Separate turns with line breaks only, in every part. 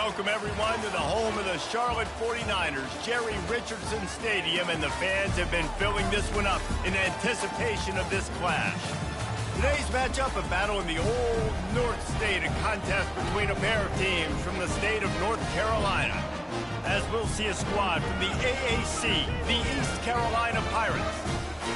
Welcome, everyone, to the home of the Charlotte 49ers, Jerry Richardson Stadium, and the fans have been filling this one up in anticipation of this clash. Today's matchup, a battle in the old North State, a contest between a pair of teams from the state of North Carolina, as we'll see a squad from the AAC, the East Carolina Pirates,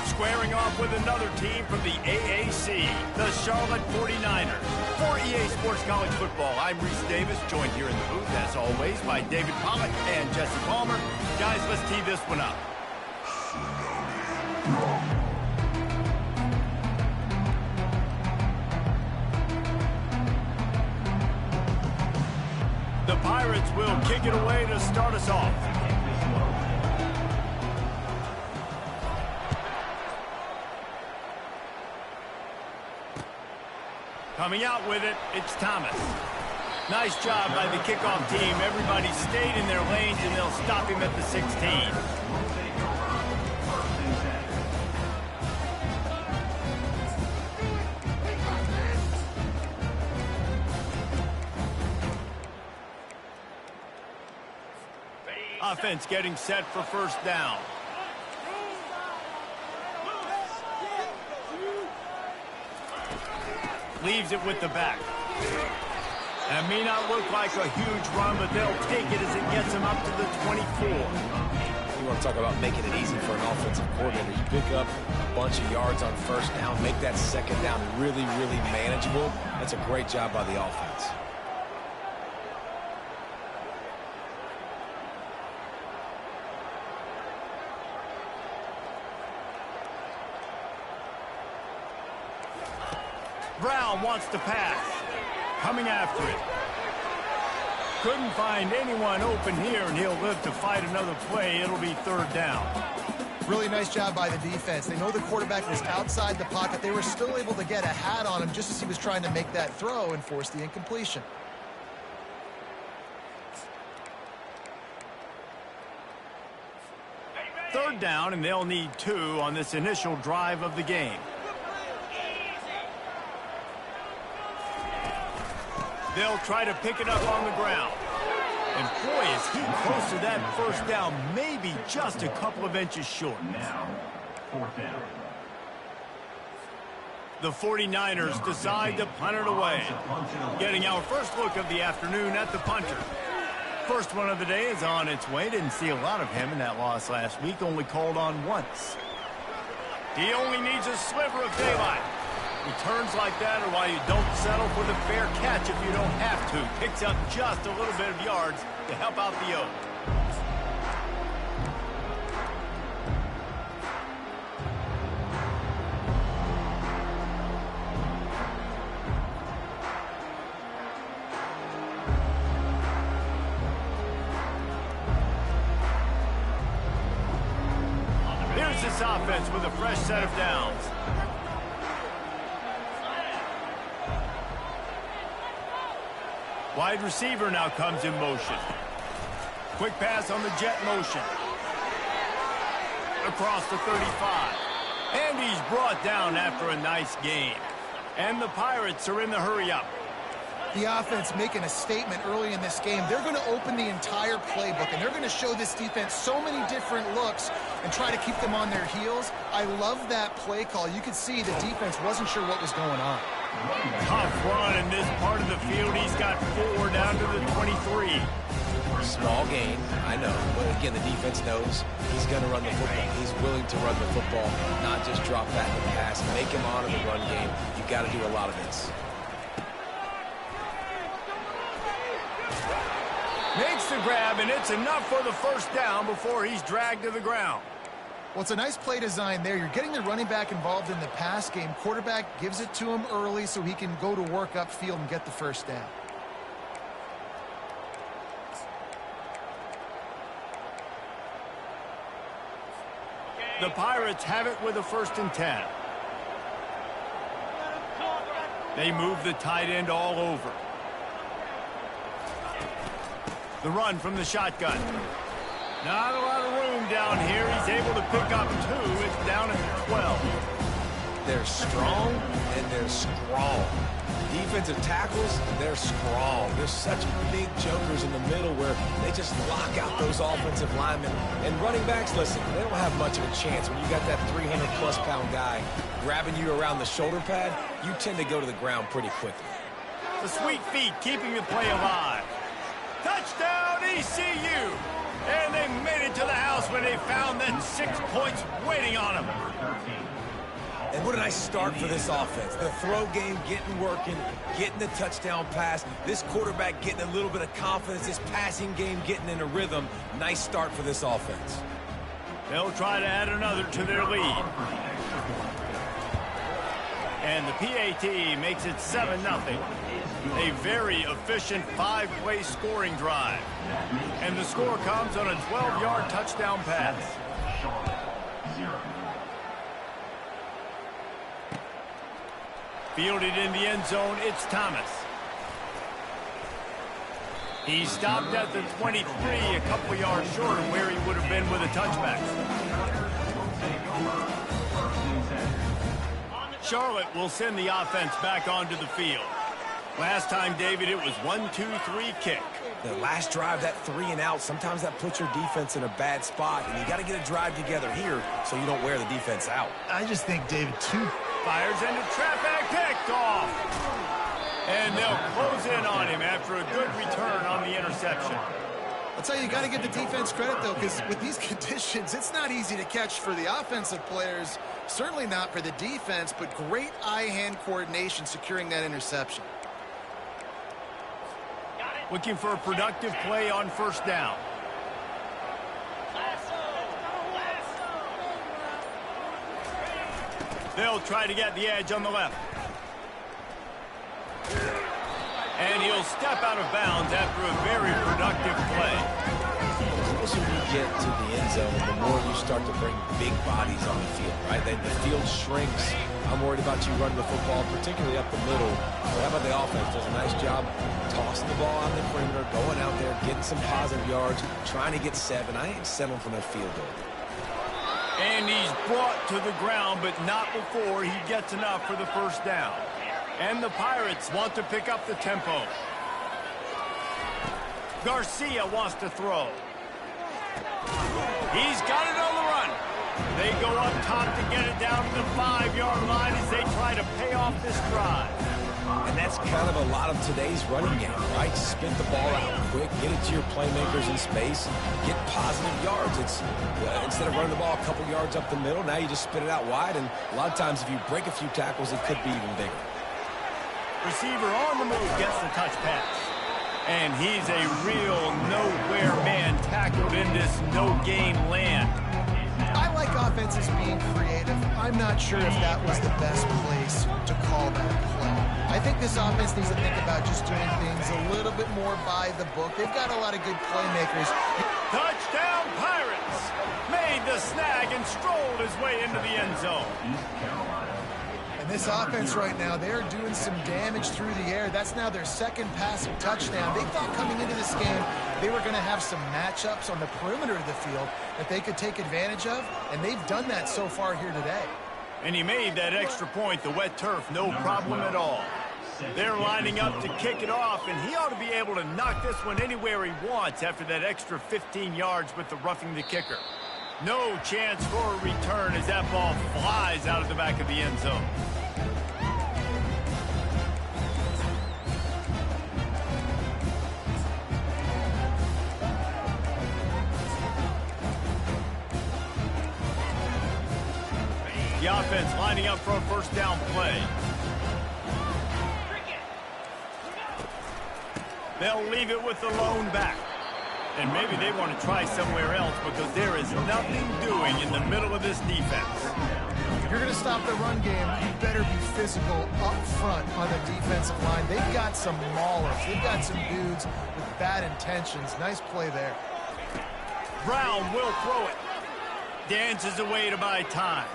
squaring off with another team from the AAC, the Charlotte 49ers. For EA Sports College Football, I'm Reese Davis, joined here in the booth, as always, by David Pollack and Jesse Palmer. Guys, let's tee this one up. The Pirates will kick it away to start us off. Coming out with it, it's Thomas. Nice job by the kickoff team. Everybody stayed in their lanes, and they'll stop him at the 16. Offense getting set for first down. Leaves it with the back. And it may not look like a huge run, but they'll take it as it gets them up to the 24.
You want to talk about making it easy for an offensive coordinator. You pick up a bunch of yards on first down, make that second down really, really manageable. That's a great job by the offense.
Brown wants to pass. Coming after it. Couldn't find anyone open here, and he'll live to fight another play. It'll be third down.
Really nice job by the defense. They know the quarterback was outside the pocket. They were still able to get a hat on him just as he was trying to make that throw and force the incompletion.
Third down, and they'll need 2 on this initial drive of the game. They'll try to pick it up on the ground. And boy, is he close to that first down, maybe just a couple of inches short.
Now, fourth down.
The 49ers decide to punt it away. Getting our first look of the afternoon at the punter. First one of the day is on its way. Didn't see a lot of him in that loss last week, only called on once. He only needs a sliver of daylight. Returns like that are why you don't settle for the fair catch if you don't have to. Picks up just a little bit of yards to help out the O. Here's this offense with a fresh set of downs. Wide receiver now comes in motion. Quick pass on the jet motion. Across the 35. And he's brought down after a nice game. And the Pirates are in the hurry-up.
The offense making a statement early in this game. They're going to open the entire playbook, and they're going to show this defense so many different looks and try to keep them on their heels. I love that play call. You could see the defense wasn't sure what was going on.
Tough run in this part of the field. He's got 4 down to the 23.
Small gain, I know. But again, the defense knows he's going to run the football. He's willing to run the football, not just drop back and pass. Make him honor the run game. You've got to do a lot of this.
Makes the grab, and it's enough for the first down before he's dragged to the ground.
Well, it's a nice play design there. You're getting the running back involved in the pass game. Quarterback gives it to him early so he can go to work upfield and get the first down.
The Pirates have it with a 1st and 10. They move the tight end all over. The run from the shotgun. Not a lot of room down here. He's able to pick up 2. It's down at 12.
They're strong and they're strong. Defensive tackles, they're strong. There's such big jokers in the middle where they just lock out those offensive linemen. And running backs, listen, they don't have much of a chance. When you got that 300-plus pound guy grabbing you around the shoulder pad, you tend to go to the ground pretty quickly.
The sweet feet keeping the play alive. Touchdown, ECU! And they made it to the house when they found that 6 points waiting on them.
And what a nice start for this offense. The throw game getting working, getting the touchdown pass. This quarterback getting a little bit of confidence. This passing game getting in a rhythm. Nice start for this offense.
They'll try to add another to their lead. And the PAT makes it 7-0. A very efficient 5-play scoring drive. And the score comes on a 12-yard touchdown pass. Fielded in the end zone, it's Thomas. He stopped at the 23, a couple yards short of where he would have been with a touchback. Charlotte will send the offense back onto the field. Last time, David, it was 1-2-3 kick.
The last drive, that 3 and out, sometimes that puts your defense in a bad spot, and you got to get a drive together here so you don't wear the defense out.
I just think, David,
fires into trap back, picked off. And they'll close in on him after a good return on the interception.
I'll tell you, you got to give the defense credit, though, because with these conditions, it's not easy to catch for the offensive players, certainly not for the defense, but great eye-hand coordination securing that interception.
Looking for a productive play on first down. They'll try to get the edge on the left. And he'll step out of bounds after a very productive play.
The closer you get to the end zone, the more you start to bring big bodies on the field, right? The field shrinks. I'm worried about you running the football, particularly up the middle. But how about the offense? Does a nice job tossing the ball on the perimeter, going out there, getting some positive yards, trying to get 7. I ain't settling for no field goal.
And he's brought to the ground, but not before he gets enough for the first down. And the Pirates want to pick up the tempo. Garcia wants to throw. He's got it on the run. They go up top to get it down to the 5-yard line as they try to pay off this drive.
And that's kind of a lot of today's running game, right? Spit the ball out quick, get it to your playmakers in space, get positive yards. It's instead of running the ball a couple yards up the middle, now you just spit it out wide, and a lot of times if you break a few tackles, it could be even bigger.
Receiver on the move gets the touch pass. And he's a real nowhere man tackled in this no-game land.
I like offenses being creative. I'm not sure if that was the best place to call that play. I think this offense needs to think about just doing things a little bit more by the book. They've got a lot of good playmakers.
Touchdown Pirates! Made the snag and strolled his way into the end zone.
And this offense right now, they're doing some damage through the air. That's now their second passing touchdown. They thought coming into this game they were going to have some matchups on the perimeter of the field that they could take advantage of, and they've done that so far here today.
And he made that extra point, the wet turf, no problem at all. They're lining up to kick it off, and he ought to be able to knock this one anywhere he wants after that extra 15 yards with the roughing the kicker. No chance for a return as that ball flies out of the back of the end zone. The offense lining up for a first down play. They'll leave it with the lone back. And maybe they want to try somewhere else because there is nothing doing in the middle of this defense.
If you're going to stop the run game, you better be physical up front on the defensive line. They've got some maulers. They've got some dudes with bad intentions. Nice play there.
Brown will throw it. Dances away to buy time.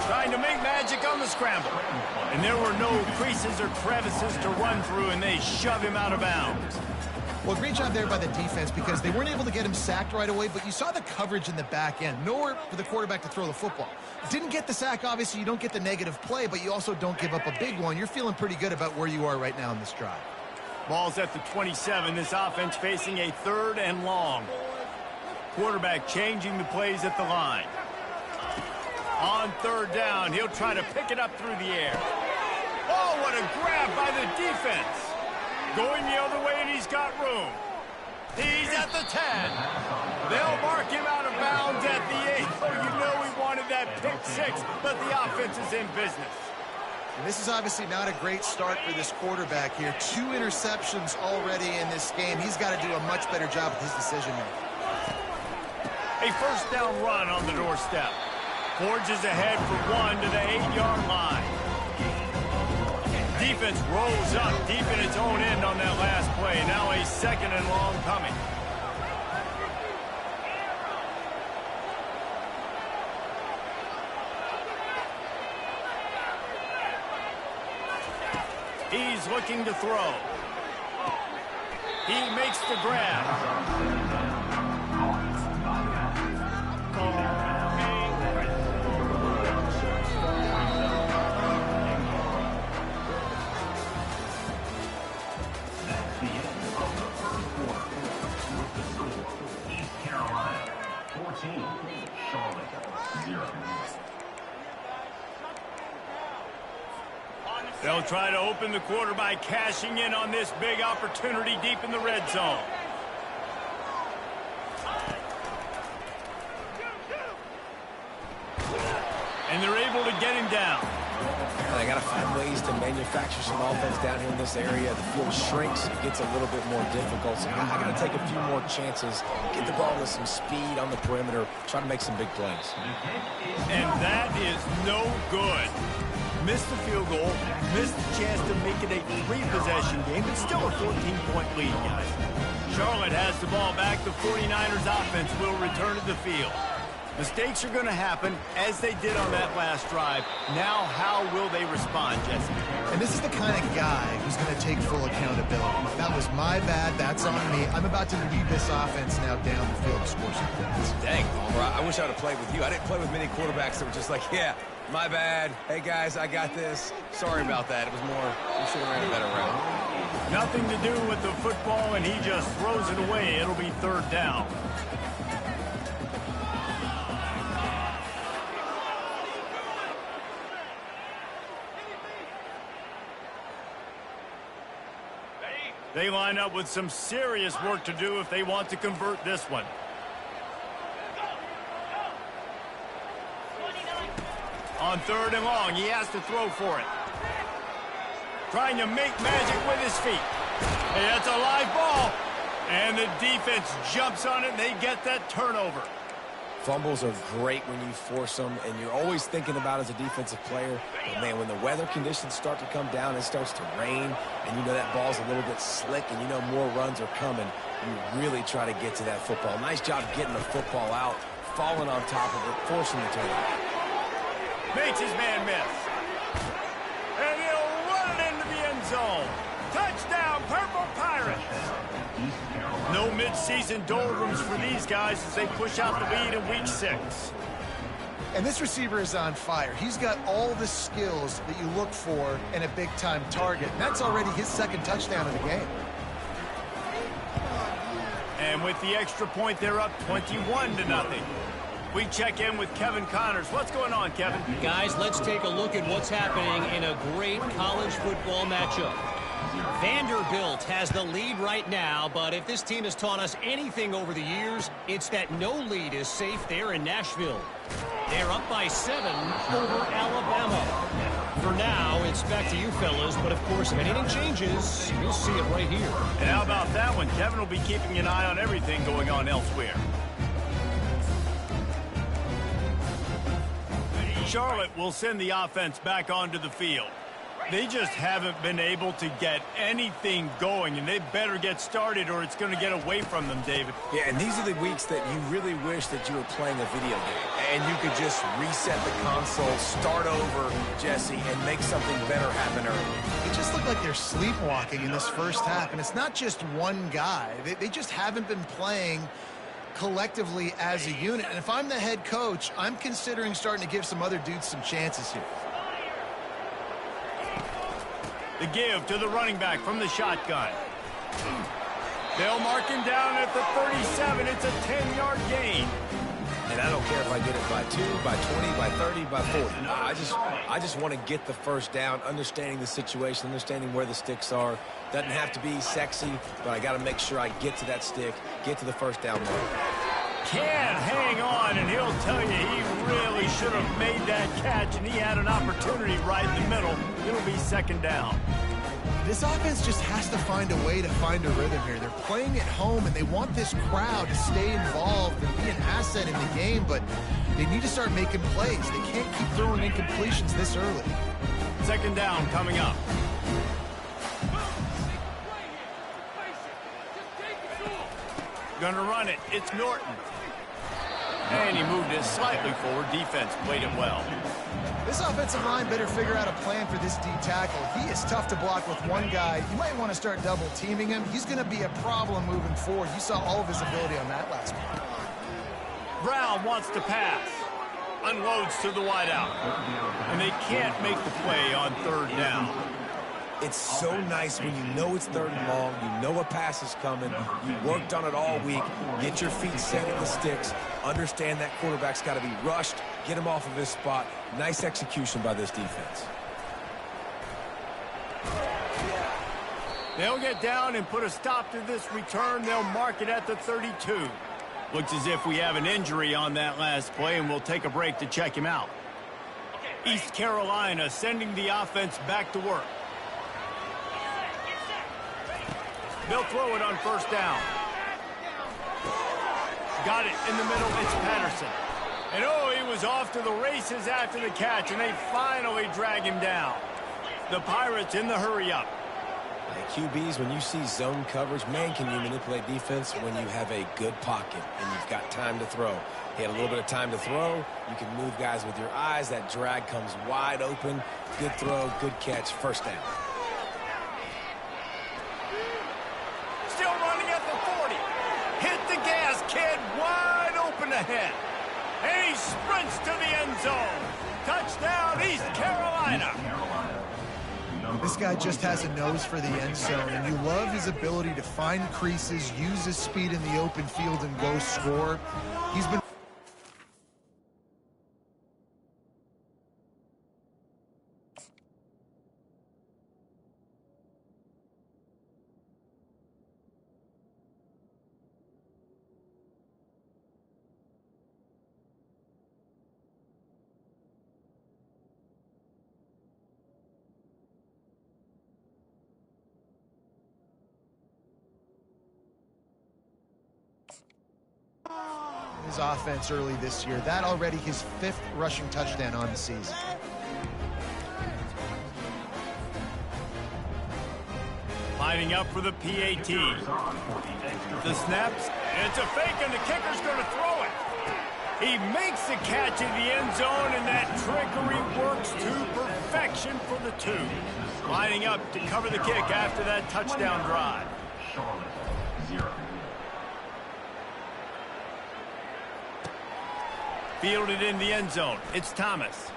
Trying to make magic on the scramble. And there were no creases or crevices to run through, and they shove him out of bounds.
Well, great job there by the defense because they weren't able to get him sacked right away, but you saw the coverage in the back end. Nowhere for the quarterback to throw the football. Didn't get the sack, obviously. You don't get the negative play, but you also don't give up a big one. You're feeling pretty good about where you are right now in this drive.
Ball's at the 27. This offense facing a 3rd and long. Quarterback changing the plays at the line. On 3rd down, he'll try to pick it up through the air. Oh, what a grab by the defense. Going the other way, and he's got room. He's at the 10. They'll mark him out of bounds at the 8. Oh, you know he wanted that pick 6, but the offense is in business.
And this is obviously not a great start for this quarterback here. 2 interceptions already in this game. He's got to do a much better job with his decision making.
A 1st down run on the doorstep. Forges ahead for 1 to the 8-yard line. Defense rolls up deep in its own end on that last play. Now a 2nd and long coming. He's looking to throw. He makes the grab. They'll try to open the quarter by cashing in on this big opportunity deep in the red zone. And they're able to get him down.
They got to find ways to manufacture some offense down here in this area. The field shrinks, it gets a little bit more difficult. So I got to take a few more chances, get the ball with some speed on the perimeter, try to make some big plays.
And that is no good. Missed the field goal, missed the chance to make it a 3-possession game, but still a 14-point lead, guys. Charlotte has the ball back. The 49ers offense will return to the field. Mistakes are going to happen, as they did on that last drive. Now, how will they respond, Jesse?
And this is the kind of guy who's going to take full accountability. That was my bad. That's on me. I'm about to lead this offense now down the field to score some points.
Dang, Palmer, I wish I would have played with you. I didn't play with many quarterbacks that were just like, yeah, my bad. Hey, guys, I got this. Sorry about that. It was more, we should have ran a better route.
Nothing to do with the football, and he just throws it away. It'll be 3rd down. They line up with some serious work to do if they want to convert this one. On 3rd and long, he has to throw for it. Trying to make magic with his feet. Hey, that's a live ball. And the defense jumps on it, and they get that turnover.
Fumbles are great when you force them, and you're always thinking about as a defensive player. But, man, when the weather conditions start to come down, it starts to rain, and you know that ball's a little bit slick, and you know more runs are coming. You really try to get to that football. Nice job getting the football out, falling on top of it, forcing the turnover.
Makes his man miss. And he'll run it into the end zone. Touchdown, Purple Pirates. No midseason doldrums for these guys as they push out the lead in week 6.
And this receiver is on fire. He's got all the skills that you look for in a big-time target. And that's already his 2nd touchdown of the game.
And with the extra point, they're up 21-0. We check in with Kevin Connors. What's going on, Kevin?
Guys, let's take a look at what's happening in a great college football matchup. Vanderbilt has the lead right now, but if this team has taught us anything over the years, it's that no lead is safe there in Nashville. They're up by 7 over Alabama. For now, it's back to you fellas, but of course, if anything changes, you'll see it right here.
And how about that one? Kevin will be keeping an eye on everything going on elsewhere. Charlotte will send the offense back onto the field. They just haven't been able to get anything going, and they better get started or it's going to get away from them, David.
Yeah, and these are the weeks that you really wish that you were playing a video game, and you could just reset the console, start over, Jesse, and make something better happen early.
It just looks look like they're sleepwalking in this first half, and it's not just one guy. They just haven't been playing collectively as a unit. And if I'm the head coach, I'm considering starting to give some other dudes some chances here.
The give to the running back from the shotgun. They'll mark him down at the 37. It's a 10-yard gain.
And I don't care if I get it by 2, by 20, by 30, by 40. I just want to get the first down, understanding the situation, understanding where the sticks are. Doesn't have to be sexy, but I got to make sure I get to that stick, get to the first down mark.
Can't hang on, and he'll tell you he really should have made that catch, and he had an opportunity right in the middle. It'll be second down.
This offense just has to find a way to find a rhythm here. They're playing at home, and they want this crowd to stay involved and be an asset in the game, but they need to start making plays. They can't keep throwing incompletions this early.
Second down coming up. Gonna run it. It's Norton. And he moved it slightly forward. Defense played it well.
This offensive line better figure out a plan for this D tackle. He is tough to block with one guy. You might want to start double teaming him. He's going to be a problem moving forward. You saw all of his ability on that last one.
Brown wants to pass. Unloads to the wideout. And they can't make the play on third down.
It's so nice when you know it's third and long, you know a pass is coming, you worked on it all week, get your feet set at the sticks, understand that quarterback's got to be rushed, get him off of his spot. Nice execution by this defense.
They'll get down and put a stop to this return. They'll mark it at the 32. Looks as if we have an injury on that last play, and we'll take a break to check him out. East Carolina sending the offense back to work. They'll throw it on first down. Got it in the middle. It's Patterson. And oh, he was off to the races after the catch, and they finally drag him down. The Pirates in the hurry-up.
Hey, QBs, when you see zone coverage, man, can you manipulate defense when you have a good pocket and you've got time to throw. He had a little bit of time to throw. You can move guys with your eyes. That drag comes wide open. Good throw, good catch, first down.
Still running at the 40. Hit the gas, kid. Wide open ahead. And he sprints to the end zone. Touchdown, East Carolina.
This guy just has a nose for the end zone, and you love his ability to find creases, use his speed in the open field, and go score. He's been... his offense early this year. That already his 5th rushing touchdown on the season.
Lining up for the PAT. The snaps. It's a fake, and the kicker's going to throw it. He makes the catch in the end zone, and that trickery works to perfection for the 2. Lining up to cover the kick after that touchdown drive. Fielded in the end zone. It's Thomas.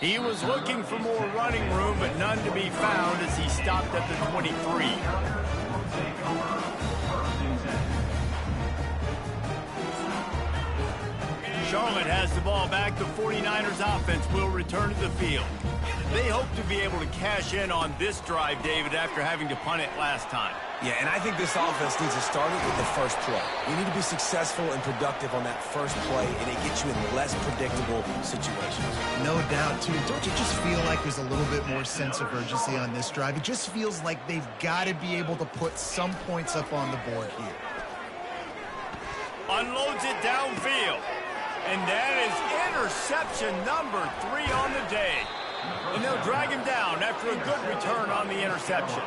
He was looking for more running room, but none to be found as he stopped at the 23. Charlotte has the ball back. The 49ers offense will return to the field. They hope to be able to cash in on this drive, David, after having to punt it last time.
Yeah, and I think this offense needs to start it with the first play. You need to be successful and productive on that first play, and it gets you in less predictable situations.
No doubt, too. Don't you just feel like there's a little bit more sense of urgency on this drive? It just feels like they've got to be able to put some points up on the board here.
Unloads it downfield. And that is interception number 3 on the day. And they'll drag him down after a good return on the interception.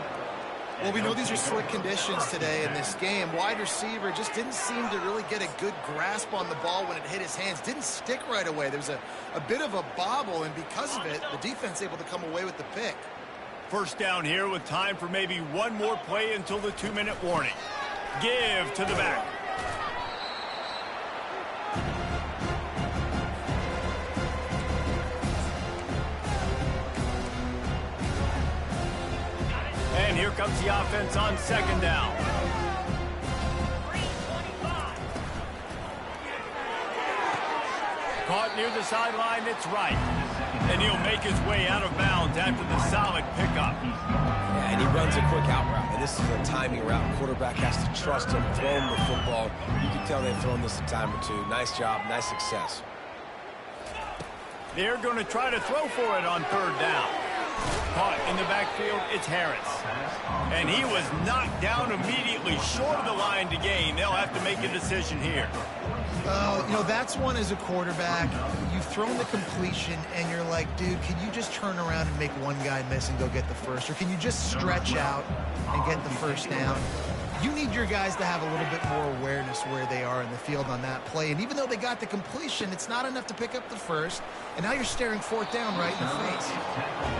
Well, we know these are slick conditions today in this game. Wide receiver just didn't seem to really get a good grasp on the ball when it hit his hands. Didn't stick right away. There was a bit of a bobble, and because of it, the defense able to come away with the pick.
First down here with time for maybe one more play until the 2-minute warning. Give to the back. And here comes the offense on second down. Caught near the sideline, it's right. And he'll make his way out of bounds after the solid pickup.
Yeah, and he runs a quick out route. And this is a timing route. Quarterback has to trust him, throw him the football. You can tell they've thrown this a time or two. Nice job, nice success.
They're going to try to throw for it on third down. Caught in the backfield, it's Harris. And he was knocked down immediately short of the line to gain. They'll have to make a decision here.
You know, that's one as a quarterback. You've thrown the completion, and you're like, dude, can you just turn around and make one guy miss and go get the first? Or can you just stretch out and get the first down? You need your guys to have a little bit more awareness where they are in the field on that play. And even though they got the completion, it's not enough to pick up the first. And now you're staring fourth down right in the face.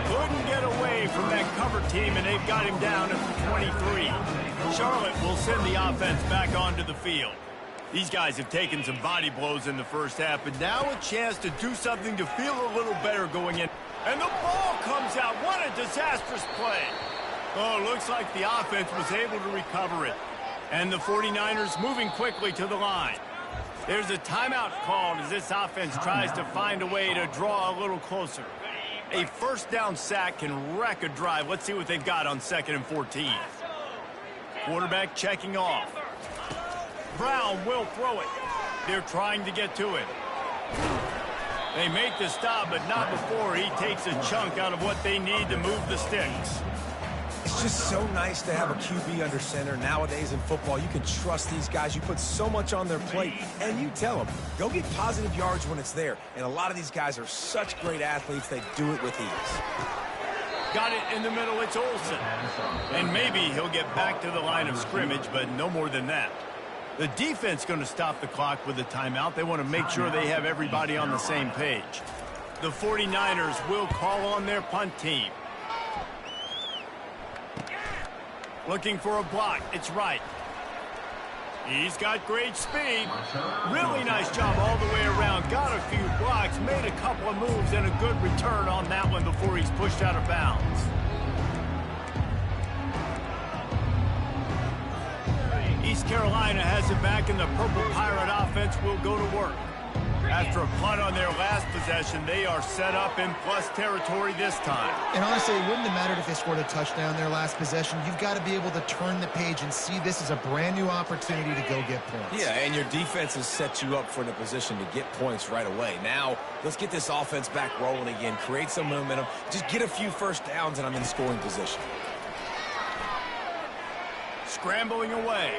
Couldn't get away from that cover team, and they've got him down at the 23. Charlotte will send the offense back onto the field. These guys have taken some body blows in the first half, but now a chance to do something to feel a little better going in. And the ball comes out. What a disastrous play. Oh, looks like the offense was able to recover it. And the 49ers moving quickly to the line. There's a timeout called as this offense tries to find a way to draw a little closer. A first down sack can wreck a drive. Let's see what they've got on 2nd and 14. Quarterback checking off. Brown will throw it. They're trying to get to it. They make the stop, but not before he takes a chunk out of what they need to move the sticks.
It's just so nice to have a QB under center. Nowadays in football, you can trust these guys. You put so much on their plate, and you tell them, go get positive yards when it's there. And a lot of these guys are such great athletes, they do it with ease.
Got it in the middle, it's Olsen. And maybe he'll get back to the line of scrimmage, but no more than that. The defense going to stop the clock with a timeout. They want to make sure they have everybody on the same page. The 49ers will call on their punt team. Looking for a block. It's right. He's got great speed. Really nice job all the way around. Got a few blocks, made a couple of moves, and a good return on that one before he's pushed out of bounds. East Carolina has it back, and the Purple Pirate offense will go to work. After a punt on their last possession, they are set up in plus territory this time.
And honestly, it wouldn't have mattered if they scored a touchdown their last possession. You've got to be able to turn the page and see this as a brand new opportunity to go get points.
Yeah, and your defense has set you up for the position to get points right away. Now, let's get this offense back rolling again, create some momentum, just get a few first downs, and I'm in scoring position.
Scrambling away.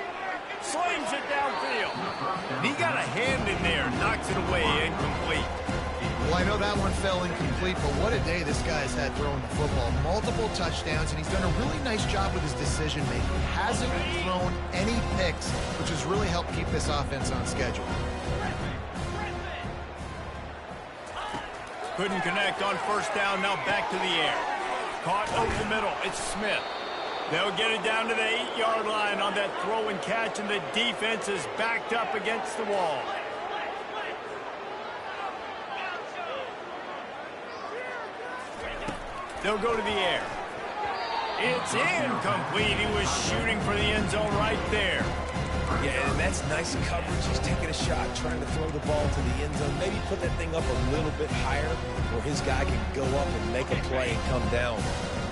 Slings it downfield. He got a hand in there, knocks it away, incomplete.
Well, I know that one fell incomplete, but what a day this guy's had throwing the football. Multiple touchdowns, and he's done a really nice job with his decision-making. Hasn't thrown any picks, which has really helped keep this offense on schedule.
Couldn't connect on first down, now back to the air. Caught over the middle, it's Smith. They'll get it down to the 8-yard line on that throw and catch, and the defense is backed up against the wall. They'll go to the air. It's incomplete. He was shooting for the end zone right there.
Yeah, and that's nice coverage. He's taking a shot, trying to throw the ball to the end zone. Maybe put that thing up a little bit higher where his guy can go up and make a play and come down.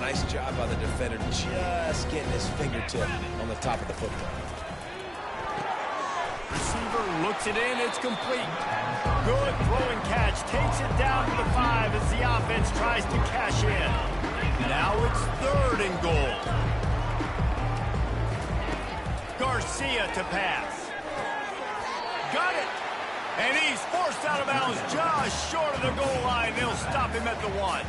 Nice job by the defender, just getting his fingertip on the top of the football.
Receiver looks it in, it's complete. Good throw and catch, takes it down to the 5 as the offense tries to cash in. Now it's 3rd and goal. Garcia to pass. Got it. And he's forced out of bounds just short of the goal line. They'll stop him at the 1.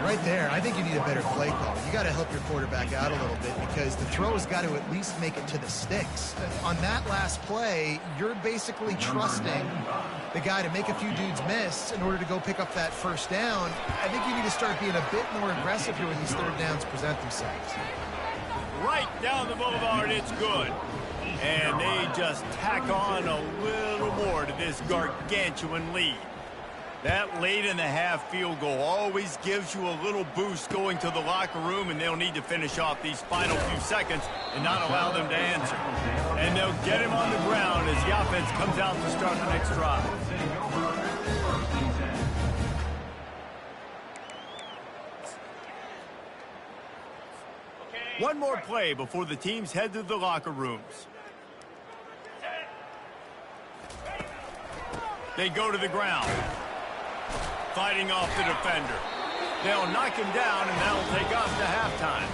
Right there, I think you need a better play call. You got to help your quarterback out a little bit because the throw has got to at least make it to the sticks. On that last play, you're basically trusting the guy to make a few dudes miss in order to go pick up that first down. I think you need to start being a bit more aggressive here when these third downs present themselves.
Right down the boulevard, it's good. And they just tack on a little more to this gargantuan lead. That late-in-the-half field goal always gives you a little boost going to the locker room, and they'll need to finish off these final few seconds and not allow them to answer. And they'll get him on the ground as the offense comes out to start the next drive. One more play before the teams head to the locker rooms. They go to the ground. Fighting off the defender. They'll knock him down, and that'll take us to halftime.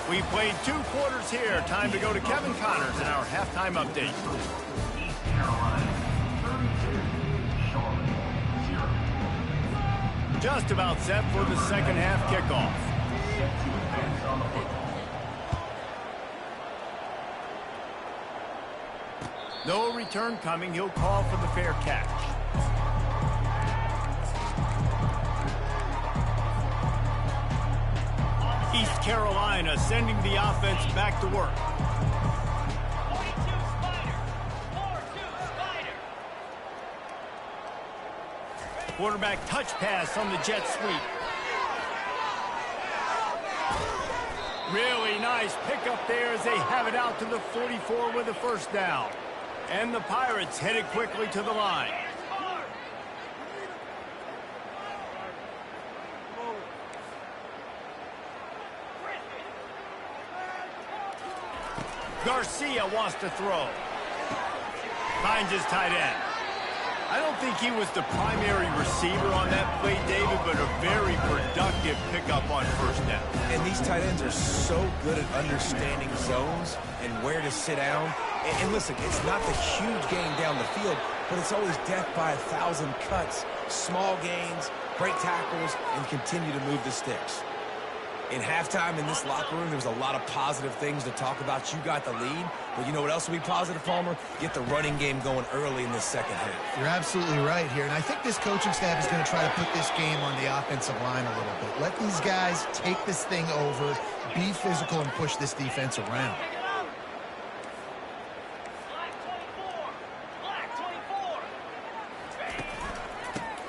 We played 2 quarters here. Time to go to Kevin Connors in our halftime update.
East Carolina, 32, Charlotte, 0.
Just about set for the second half kickoff.
Set to advance on the football.
No return coming. He'll call for the fair catch. East Carolina sending the offense back to work.
42 Spider. 4-2 Spider.
Quarterback touch pass on the jet sweep. Really nice pickup there as they have it out to the 44 with a first down. And the Pirates headed quickly to the line. Garcia wants to throw. Finds his tight end. I don't think he was the primary receiver on that play, David, but a very productive pickup on first down.
And these tight ends are so good at understanding zones and where to sit down. And listen, it's not the huge gain down the field, but it's always death by 1,000 cuts, small gains, break tackles, and continue to move the sticks. In halftime in this locker room, there was a lot of positive things to talk about. You got the lead, but you know what else will be positive, Palmer? Get the running game going early in this second half.
You're absolutely right here, and I think this coaching staff is going to try to put this game on the offensive line a little bit. Let these guys take this thing over, be physical, and push this defense around.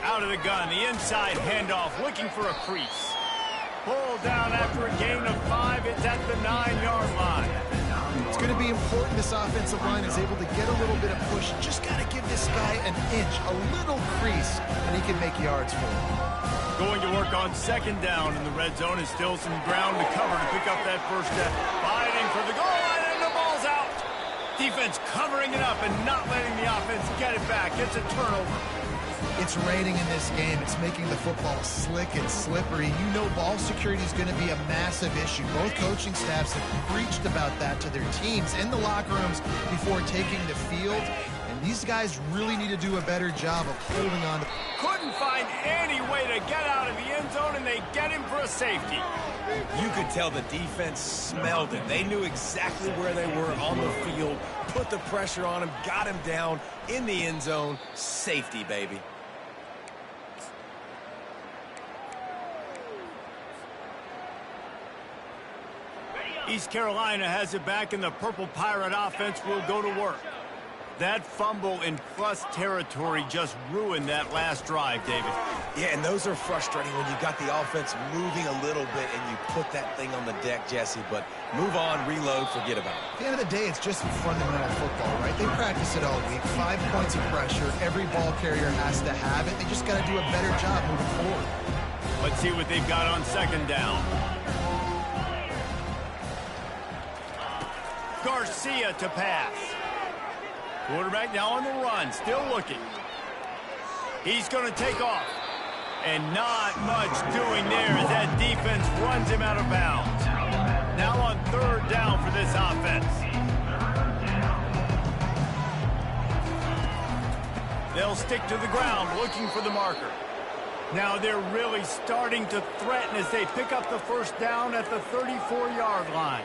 Out of the gun, the inside handoff, looking for a crease. Pulled down after a gain of 5. It's at the 9-yard line.
It's going to be important this offensive line is able to get a little bit of push. Just got to give this guy an inch, a little crease, and he can make yards for him.
Going to work on second down in the red zone is still some ground to cover to pick up that first down. Fighting for the goal line, and the ball's out. Defense covering it up and not letting the offense get it back. It's a turnover.
It's raining in this game. It's making the football slick and slippery. You know ball security is going to be a massive issue. Both coaching staffs have preached about that to their teams in the locker rooms before taking the field. And these guys really need to do a better job of holding on.
Couldn't find any way to get out of the end zone, and they get him for a safety.
You could tell the defense smelled it. They knew exactly where they were on the field, put the pressure on him, got him down in the end zone. Safety, baby.
East Carolina has it back, and the Purple Pirate offense will go to work. That fumble in plus territory just ruined that last drive, David.
Yeah, and those are frustrating when you got the offense moving a little bit and you put that thing on the deck, Jesse. But move on, reload, forget about it.
At the end of the day, it's just fundamental football, right? They practice it all week. 5 points of pressure. Every ball carrier has to have it. They just got to do a better job moving forward.
Let's see what they've got on second down. Garcia to pass. Quarterback now on the run, still looking. He's going to take off. And not much doing there as that defense runs him out of bounds. Now on third down for this offense. They'll stick to the ground looking for the marker. Now they're really starting to threaten as they pick up the first down at the 34-yard line.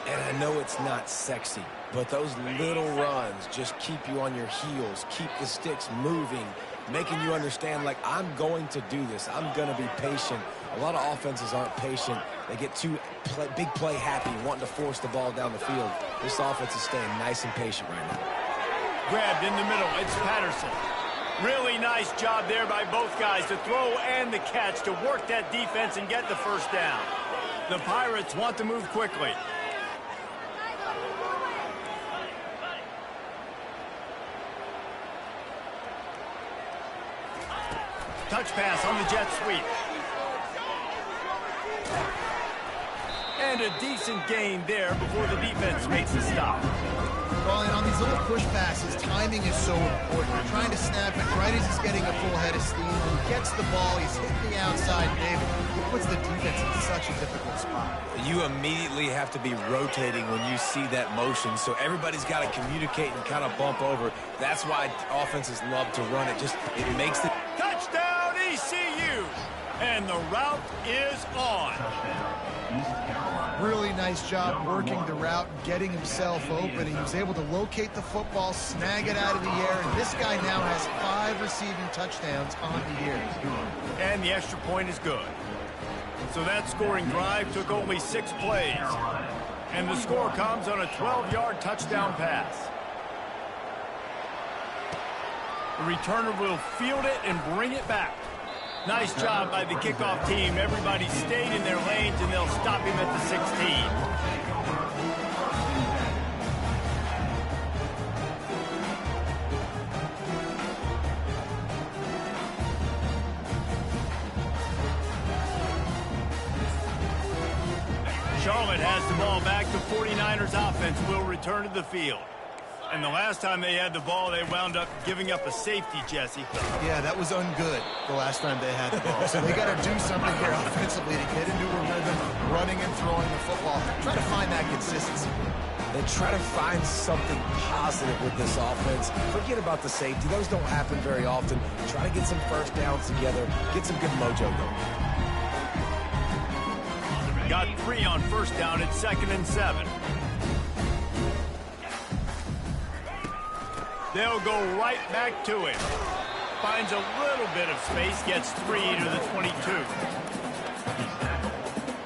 And I know it's not sexy, but those little runs just keep you on your heels, keep the sticks moving, making you understand, like, I'm going to do this. I'm going to be patient. A lot of offenses aren't patient. They get too big play happy, wanting to force the ball down the field. This offense is staying nice and patient right now.
Grabbed in the middle. It's Patterson. Really nice job there by both guys to throw and the catch to work that defense and get the first down. The Pirates want to move quickly. Touch pass on the jet sweep. And a decent gain there before the defense makes a stop.
Well, and on these little push passes, timing is so important. You're trying to snap it right as he's getting a full head of steam. When he gets the ball, he's hitting the outside, David. It puts the defense in such a difficult spot.
You immediately have to be rotating when you see that motion, so everybody's got to communicate and kind of bump over. That's why offenses love to run it. It makes the...
Touchdown, ECU! And the route is on.
Really nice job working the route, getting himself open. He was able to locate the football, snag it out of the air, and this guy now has 5 receiving touchdowns on the year.
And the extra point is good. So that scoring drive took only 6 plays. And the score comes on a 12-yard touchdown pass. The returner will field it and bring it back. Nice job by the kickoff team. Everybody stayed in their lanes, and they'll stop him at the 16. Charlotte has the ball back. The 49ers offense will return to the field. And the last time they had the ball, they wound up giving up a safety, Jesse.
Yeah, that was ungood the last time they had the ball. So they got to do something here offensively to get into a rhythm, running and throwing the football. Try to find that consistency.
They try to find something positive with this offense. Forget about the safety. Those don't happen very often. Try to get some first downs together, get some good mojo going.
Got 3 on first down at 2nd and 7. They'll go right back to him. Finds a little bit of space, gets 3 to the 22.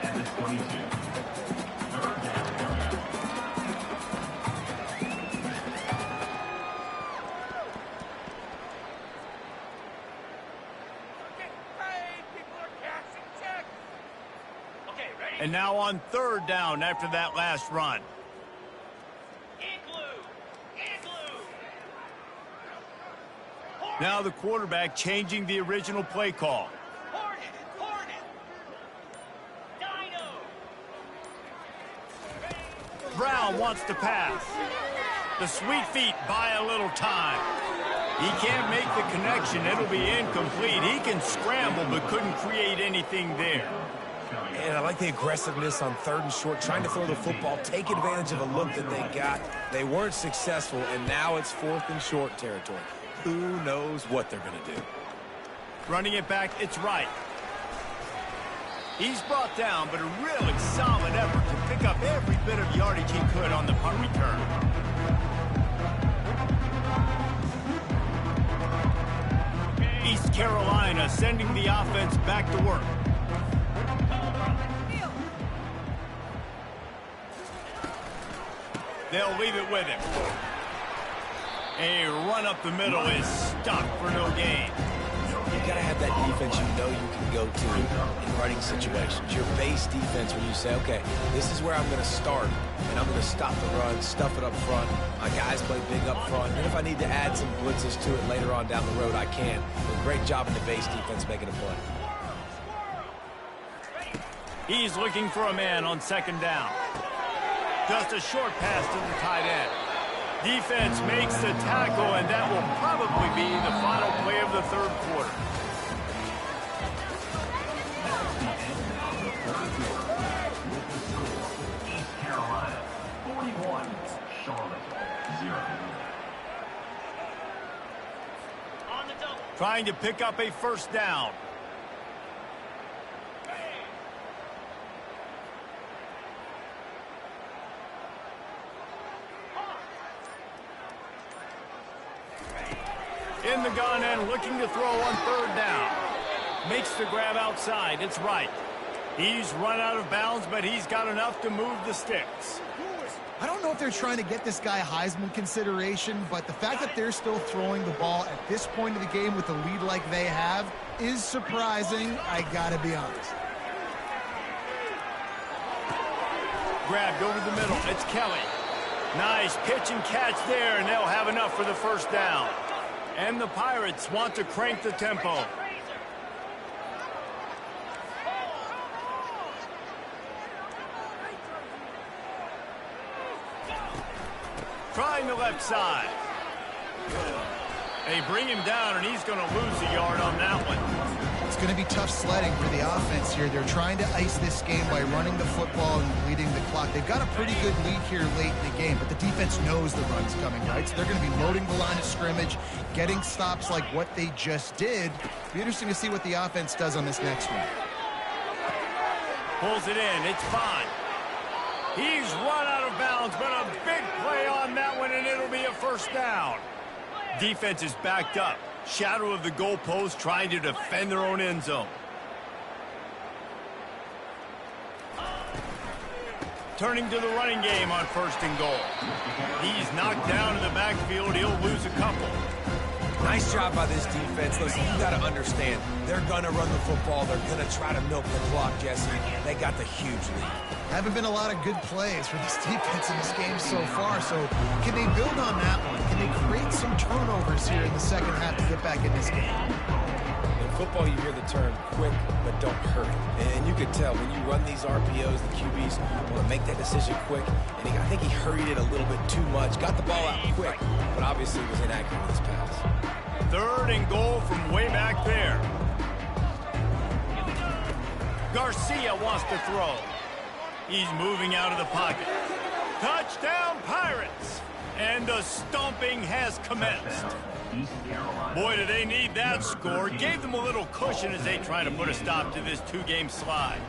At the 22.
And now on 3rd down after that last run. Now the quarterback changing the original play call. Brown wants to pass. The sweet feet buy a little time. He can't make the connection. It'll be incomplete. He can scramble but couldn't create anything there.
And I like the aggressiveness on 3rd and short, trying to throw the football, take advantage of a look that they got. They weren't successful, and now it's 4th and short territory. Who knows what they're going to do?
Running it back, it's right. He's brought down, but a really solid effort to pick up every bit of yardage he could on the punt return. East Carolina sending the offense back to work. They'll leave it with him. A run up the middle is stuck for no gain.
You've got to have that defense you know you can go to in running situations. Your base defense when you say, okay, this is where I'm going to start, and I'm going to stop the run, stuff it up front. My guys play big up front. And if I need to add some blitzes to it later on down the road, I can. But great job in the base defense making a play.
He's looking for a man on 2nd down. Just a short pass to the tight end. Defense makes the tackle, and that will probably be the final play of the 3rd quarter.
East Carolina, 41. Charlotte, 0.
On the double.
Trying to pick up a first down. In the gun and looking to throw on third down. Makes the grab outside. It's right. He's run out of bounds, but he's got enough to move the sticks.
I don't know if they're trying to get this guy Heisman consideration, but the fact that they're still throwing the ball at this point of the game with the lead like they have is surprising, I gotta be honest.
Grabbed over the middle. It's Kelly. Nice pitch and catch there, and they'll have enough for the first down. And the Pirates want to crank the tempo. Trying the left side. They bring him down, and he's going to lose a yard on that one.
It's going to be tough sledding for the offense here. They're trying to ice this game by running the football and bleeding the clock. They've got a pretty good lead here late in the game, but the defense knows the run's coming, right? So they're going to be loading the line of scrimmage, getting stops like what they just did. Be interesting to see what the offense does on this next one.
Pulls it in. It's fine. He's run out of bounds, but a big play on that one, and it'll be a first down. Defense is backed up. Shadow of the goalpost, trying to defend their own end zone. Turning to the running game on first and goal. He's knocked down in the backfield. He'll lose a couple.
Nice job by this defense. Listen, you got to understand, they're going to run the football. They're going to try to milk the clock, Jesse. They got the huge lead.
Haven't been a lot of good plays for this defense in this game so far, so can they build on that one? Can they create some turnovers here in the second half to get back in this game?
In football, you hear the term quick, but don't hurry. And you can tell when you run these RPOs, the QBs want to make that decision quick. And I think he hurried it a little bit too much, got the ball out quick, but obviously was inaccurate with his pass.
Third and goal from way back there. Garcia wants to throw. He's moving out of the pocket. Touchdown, Pirates! And the stomping has commenced. Boy, do they need that score. Gave them a little cushion as they try to put a stop to this two-game slide.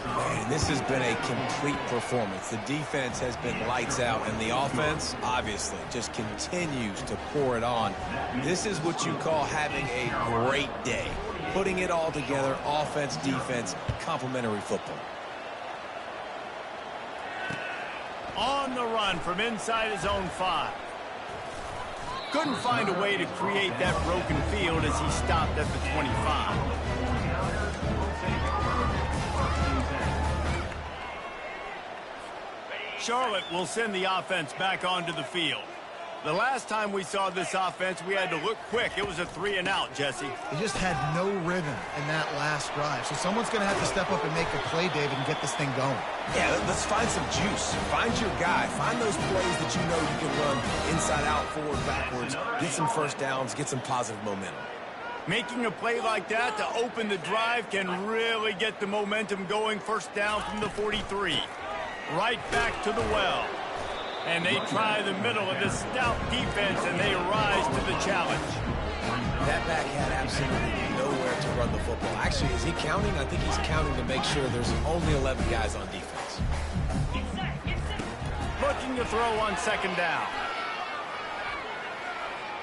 Man, this has been a complete performance. The defense has been lights out, and the offense, obviously, just continues to pour it on. This is what you call having a great day. Putting it all together, offense, defense, complementary football.
On the run from inside his own 5. Couldn't find a way to create that broken field as he stopped at the 25. Charlotte will send the offense back onto the field. The last time we saw this offense, we had to look quick. It was a 3-and-out, Jesse.
They just had no rhythm in that last drive. So someone's going to have to step up and make a play, David, and get this thing going.
Yeah, let's find some juice. Find your guy. Find those plays that you know you can run inside out, forward, backwards. Get some first downs. Get some positive momentum.
Making a play like that to open the drive can really get the momentum going. First down from the 43. Right back to the well. And they try the middle of this stout defense, and they rise to the challenge.
That back had absolutely nowhere to run the football. Actually, is he counting? I think he's counting to make sure there's only 11 guys on defense.
Looking to throw on second down.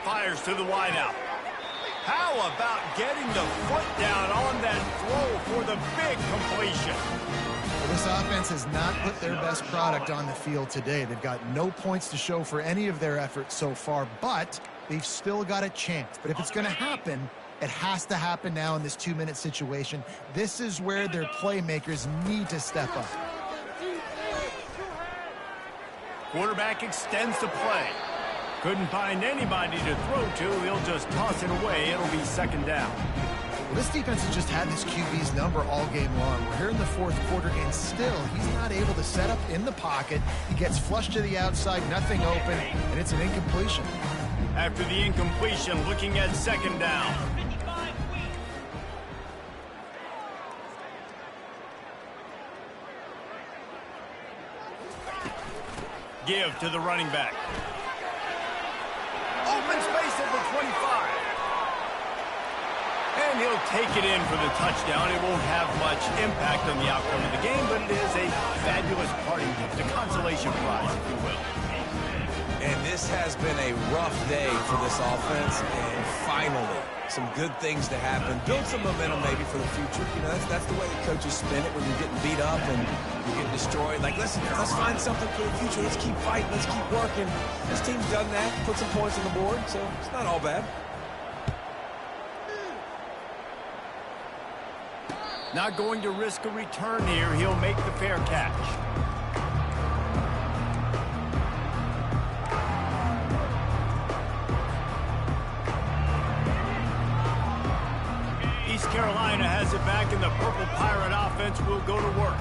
Fires to the wideout. How about getting the foot down on that throw for the big completion?
Well, this offense has not put their best product on the field today. They've got no points to show for any of their efforts so far, but they've still got a chance. But if it's going to happen, it has to happen now in this 2-minute situation. This is where their playmakers need to step up.
Quarterback extends the play. Couldn't find anybody to throw to. He'll just toss it away. It'll be second down.
Well, this defense has just had this QB's number all game long. We're here in the fourth quarter, and still he's not able to set up in the pocket. He gets flushed to the outside, nothing open, and it's an incompletion.
After the incompletion, looking at second down. Give to the running back. Open space at the 25. And he'll take it in for the touchdown. It won't have much impact on the outcome of the game, but it is a fabulous parting gift, a consolation prize, if you will.
And this has been a rough day for this offense, and finally, some good things to happen. Build some momentum maybe for the future. You know, that's the way the coaches spin it when you're getting beat up and you're getting destroyed. Like, listen, let's find something for the future. Let's keep fighting. Let's keep working. This team's done that, put some points on the board, so it's not all bad.
Not going to risk a return here. He'll make the fair catch. East Carolina has it back, and the Purple Pirate offense will go to work.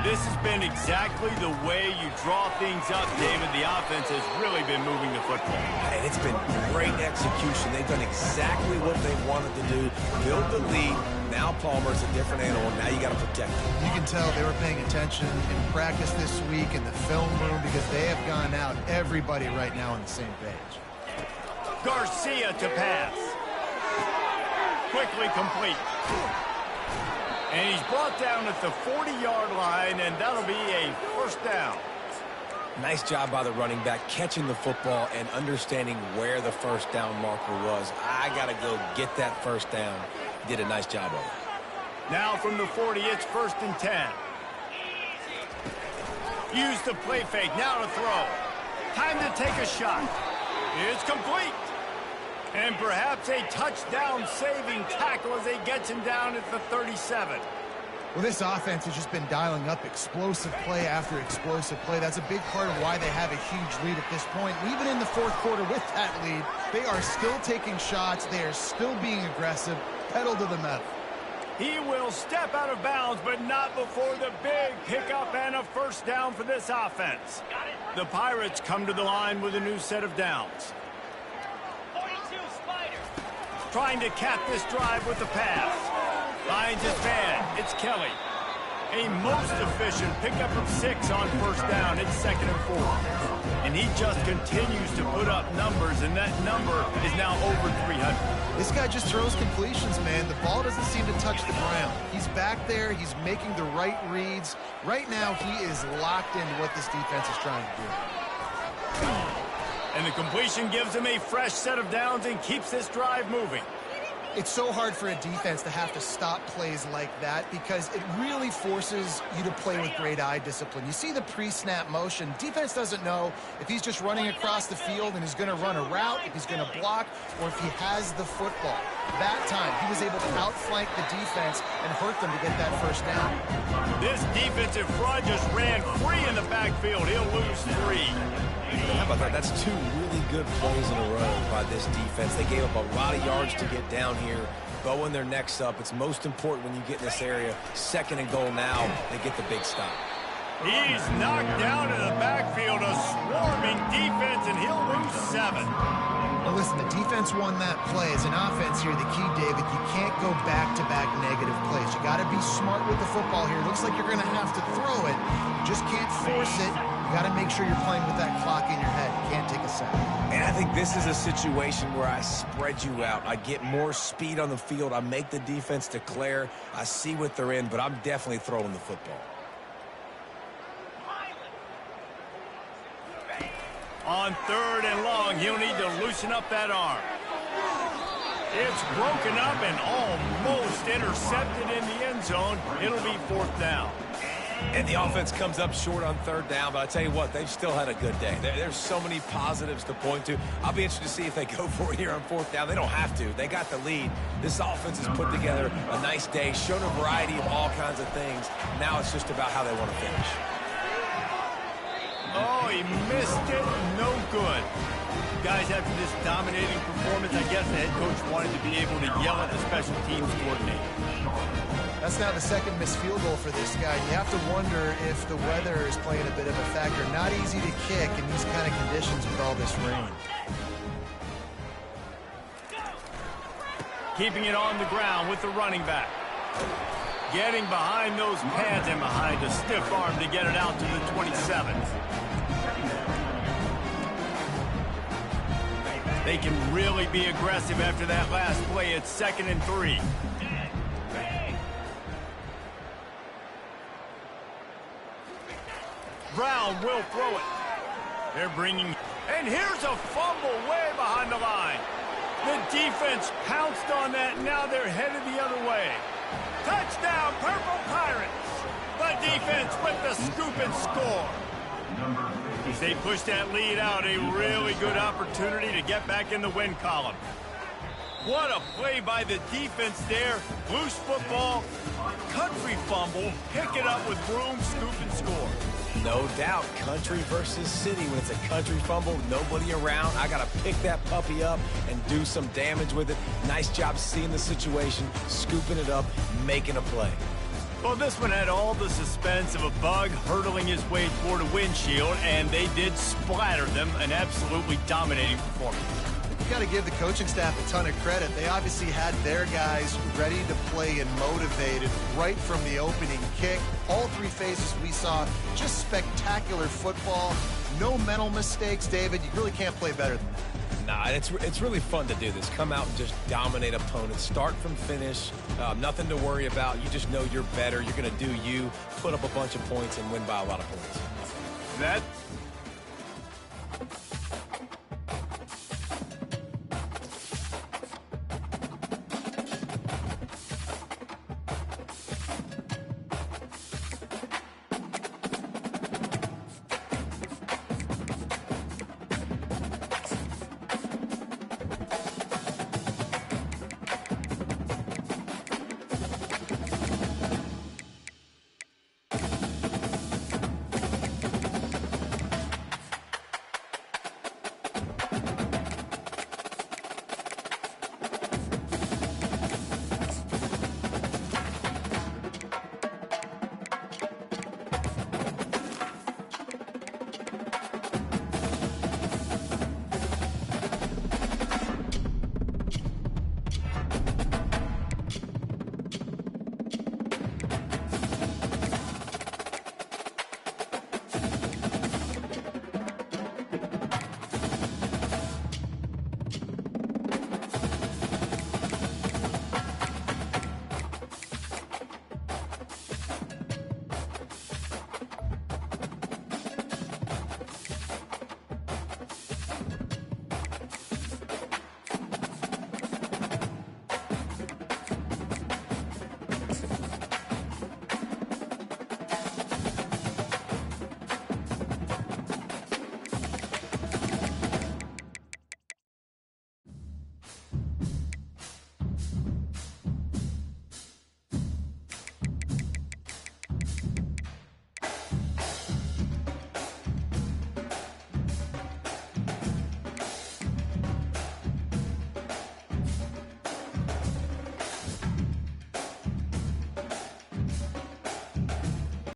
This has been exactly the way you draw things up, David. The offense has really been moving the football.
And it's been great execution. They've done exactly what they wanted to do. Build the lead. Now Palmer's a different animal. Now you got to protect him.
You can tell they were paying attention in practice this week in the film room because they have gone out, everybody right now on the same page.
Garcia to pass. Quickly complete. And he's brought down at the 40-yard line, and that'll be a first down.
Nice job by the running back catching the football and understanding where the first down marker was. I got to go get that first down. He did a nice job of it.
Now from the 40, it's 1st and 10. Use the play fake. Now to throw. Time to take a shot. It's complete. And perhaps a touchdown-saving tackle as he gets him down at the 37.
Well, this offense has just been dialing up explosive play after explosive play. That's a big part of why they have a huge lead at this point. Even in the fourth quarter with that lead, they are still taking shots. They are still being aggressive. Pedal to the metal.
He will step out of bounds, but not before the big pickup and a first down for this offense. The Pirates come to the line with a new set of downs. Trying to cap this drive with the pass. Finds his man. It's Kelly. A most efficient pickup of 6 on first down. It's 2nd and 4. And he just continues to put up numbers, and that number is now over 300.
This guy just throws completions, man. The ball doesn't seem to touch the ground. He's back there. He's making the right reads. Right now, he is locked into what this defense is trying to do.
And the completion gives him a fresh set of downs and keeps this drive moving.
It's so hard for a defense to have to stop plays like that because it really forces you to play with great eye discipline. You see the pre-snap motion. Defense doesn't know if he's just running across the field and he's going to run a route, if he's going to block, or if he has the football. That time, he was able to outflank the defense and hurt them to get that first down.
This defensive front just ran free in the backfield. He'll lose 3.
How about that? That's 2 really good plays in a row by this defense. They gave up a lot of yards to get down here, bowing their necks up. It's most important when you get in this area. 2nd and goal now. They get the big stop.
He's knocked down in the backfield, a swarming defense, and he'll lose 7.
Now listen, the defense won that play. As an offense here, the key, David, you can't go back-to-back negative plays. You got to be smart with the football here. It looks like you're going to have to throw it. You just can't force it. You got to make sure you're playing with that clock in your head. You can't take a sack.
And I think this is a situation where I spread you out. I get more speed on the field. I make the defense declare. I see what they're in, but I'm definitely throwing the football.
On 3rd and long, he'll need to loosen up that arm. It's broken up and almost intercepted in the end zone. It'll be 4th down.
And the offense comes up short on 3rd down, but I tell you what, they've still had a good day. There's so many positives to point to. I'll be interested to see if they go for it here on 4th down. They don't have to. They got the lead. This offense has put together a nice day, shown a variety of all kinds of things. Now it's just about how they want to finish.
Oh, he missed it. No good. Guys, after this dominating performance, I guess the head coach wanted to be able to yell at the special teams coordinator.
That's now the 2nd missed field goal for this guy. You have to wonder if the weather is playing a bit of a factor. Not easy to kick in these kind of conditions with all this rain.
Keeping it on the ground with the running back. Getting behind those pads and behind a stiff arm to get it out to the 27th. They can really be aggressive after that last play. It's 2nd and 3. Brown will throw it. They're bringing... And here's a fumble way behind the line. The defense pounced on that. Now they're headed the other way. Touchdown, Purple Pirates. The defense with the scoop and score. They pushed that lead out. A really good opportunity to get back in the win column. What a play by the defense there. Loose football, country fumble, pick it up with room, scoop and score.
No doubt, country versus city. When it's a country fumble, nobody around. I got to pick that puppy up and do some damage with it. Nice job seeing the situation, scooping it up, making a play.
Well, this one had all the suspense of a bug hurtling his way toward a windshield, and they did splatter them. An absolutely dominating performance.
You got to give the coaching staff a ton of credit. They obviously had their guys ready to play and motivated right from the opening kick. All three phases we saw, just spectacular football. No mental mistakes, David. You really can't play better than that.
Nah, it's really fun to do this. Come out and just dominate opponents. Start from finish. Nothing to worry about. You just know you're better. You're going to do you, put up a bunch of points, and win by a lot of points.
That